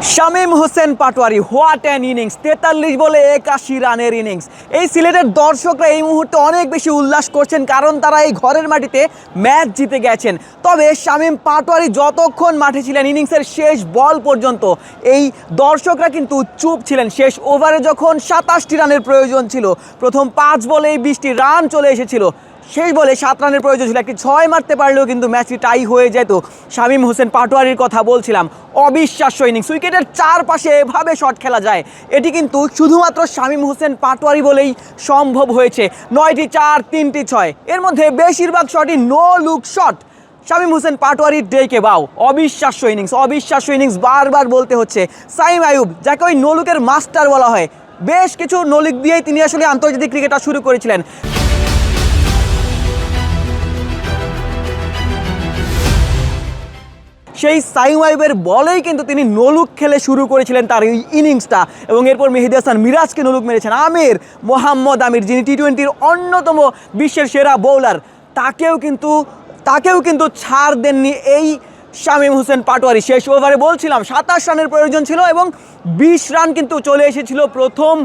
Shamim Hossain Patwari, what an innings! 43 বলে 81 রানের innings. এই সিলেটের দর্শকরা এই মুহূর্তে অনেক বেশি উল্লাস করছেন, কারণ তারা এই ঘরের মাটিতে ম্যাচ জিতে গেছেন। তবে শামীম পাটোয়ারি যতক্ষণ মাঠে ছিলেন, ইনিংসের শেষ বল পর্যন্ত এই দর্শকরা কিন্তু চুপ ছিলেন। শেষ ওভারে যখন 27টি রানের প্রয়োজন ছিল, প্রথম 5 বলেই 20টি রান চলে এসেছিল, শেষ বলে 7 রানের প্রয়োজন ছিল, একটি 6 মারতে পারলেও কিন্তু ম্যাচটি টাই হয়ে যেত। শামীম হোসেন পাটোয়ারির কথা বলছিলাম, অবিশ্বাস্য ইনিংস। উইকেটের চারপাশে এভাবে শট খেলা যায়, এটি কিন্তু শুধুমাত্র শামীম হোসেন পাটোয়ারি বলেই সম্ভব হয়েছে। 9টি 4, 3টি 6, এর মধ্যে বেশিরভাগ শটই no look shot. Shamim Hossain পাটোয়ারির ডেকে বাও, অবিশ্বাস্য ইনিংস, অবিশ্বাস্য ইনিংস বারবার বলতে হচ্ছে। সাইম আইয়ুব, যাকে ওই নো লুকের মাস্টার বলা হয়, বেশ কিছু নো লুক দিয়েই তিনি আসলে আন্তর্জাতিক ক্রিকেটটা শুরু করেছিলেন। সেই সাইম আইয়ুবের বলেই কিন্তু তিনি নোলুক খেলে শুরু করেছিলেন তার এই ইনিংসটা, এবং এরপর মেহেদী হাসান মিরাজকে নোলুক মেরেছেন। মোহাম্মদ আমির, যিনি টি-20-র অন্যতম বিশ্বের সেরা বোলার, তাকেও কিন্তু ছাড় দেননি এই শামীম হোসেন পাটোয়ারি। শেষ ওভারে বলছিলাম 27 রানের প্রয়োজন ছিল এবং 20 রান কিন্তু চলে এসেছিল প্রথম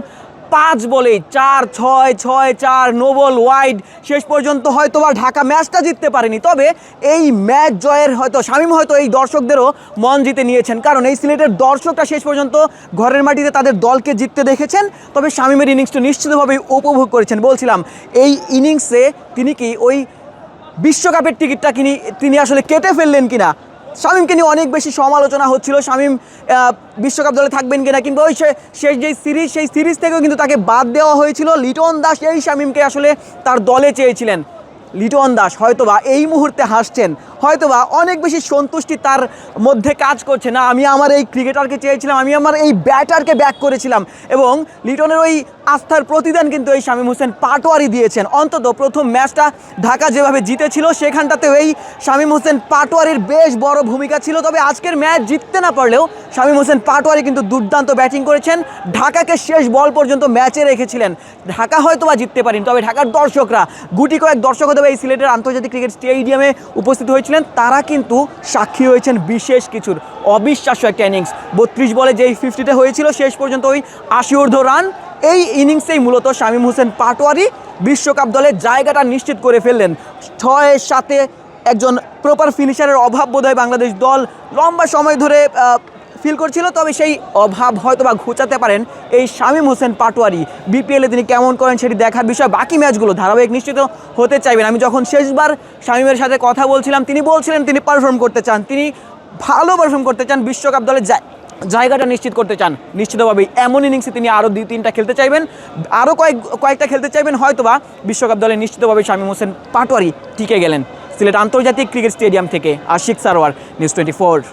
5 বলেই। 4, 6, 6, 4, নো বল ওয়াইড। শেষ পর্যন্ত হয়তো বা ঢাকা ম্যাচটা জিততে পারেনি, তবে এই ম্যাচ জয়ের হয়তো শামীম হয়তো এই দর্শকদেরও মন জিতে নিয়েছেন, কারণ এই সিলেটের দর্শকরা শেষ পর্যন্ত ঘরের মাটিতে তাদের দলকে জিততে দেখেছেন। তবে শামীমের ইনিংসটা নিশ্চিতভাবেই উপভোগ করেছেন। বলছিলাম, এই ইনিংসে তিনি কি ওই বিশ্বকাপের টিকিটটা তিনি আসলে কেটে ফেললেন কিনা। শামীমকে নিয়ে অনেক বেশি সমালোচনা হচ্ছিল, শামীম বিশ্বকাপ দলে থাকবেন কিনা, কিংবা ওই শেষ যেই সিরিজ, সেই সিরিজ থেকেও কিন্তু তাকে বাদ দেওয়া হয়েছিল। লিটন দাস এই শামীমকে আসলে তার দলে চেয়েছিলেন। লিটন দাস হয়তোবা এই মুহূর্তে হাসছেন, হয়তোবা অনেক বেশি সন্তুষ্টি তার মধ্যে কাজ করছে। না, আমি আমার এই ক্রিকেটারকে চেয়েছিলাম, আমি আমার এই ব্যাটারকে ব্যাক করেছিলাম, এবং লিটনের ওই আস্থার প্রতিদান কিন্তু এই শামীম হোসেন পাটোয়ারি দিয়েছেন। অন্তত প্রথম ম্যাচটা ঢাকা যেভাবে জিতেছিল, সেখানটাতেও এই শামীম হোসেন পাটোয়ারির বেশ বড় ভূমিকা ছিল। তবে আজকের ম্যাচ জিততে না পারলেও শামীম হোসেন পাটোয়ারি কিন্তু দুর্দান্ত ব্যাটিং করেছেন, ঢাকাকে শেষ বল পর্যন্ত ম্যাচে রেখেছিলেন। ঢাকা হয়তো বা জিততে পারেন, তবে ঢাকার দর্শকরা, গুটি কয়েক দর্শক হতে এই সিলেটের আন্তর্জাতিক ক্রিকেট স্টেডিয়ামে উপস্থিত হয়েছিলেন, তারা কিন্তু সাক্ষী হয়েছেন বিশেষ কিছুর। অবিশ্বাস্য একটা ইনিংস। 32 বলে যেই 50টা হয়েছিল, শেষ পর্যন্ত ওই 80 ঊর্ধ্ব রান। এই ইনিংসেই মূলত শামীম হোসেন পাটোয়ারি বিশ্বকাপ দলে জায়গাটা নিশ্চিত করে ফেললেন। 6-এর সাথে একজন প্রপার ফিনিশারের অভাব বোধহয় বাংলাদেশ দল লম্বা সময় ধরে ফিল করছিল, তবে সেই অভাব হয়তো বা ঘুচাতে পারেন এই শামীম হোসেন পাটোয়ারি। বিপিএলে তিনি কেমন করেন সেটি দেখার বিষয়। বাকি ম্যাচগুলো ধারাবাহিক নিশ্চিত হতে চাইবেন। আমি যখন শেষবার শামীমের সাথে কথা বলছিলাম, তিনি বলছিলেন তিনি পারফর্ম করতে চান, তিনি ভালো পারফর্ম করতে চান, বিশ্বকাপ দলে জায়গাটা নিশ্চিত করতে চান। নিশ্চিতভাবেই এমন ইনিংসে তিনি আরও 2-3টা খেলতে চাইবেন, আরও কয়েকটা খেলতে চাইবেন। হয়তোবা বিশ্বকাপ দলে নিশ্চিতভাবে শামীম হোসেন পাটোয়ারি টিকে গেলেন। সিলেট আন্তর্জাতিক ক্রিকেট স্টেডিয়াম থেকে আশিক সারোয়ার, নিউজ 24।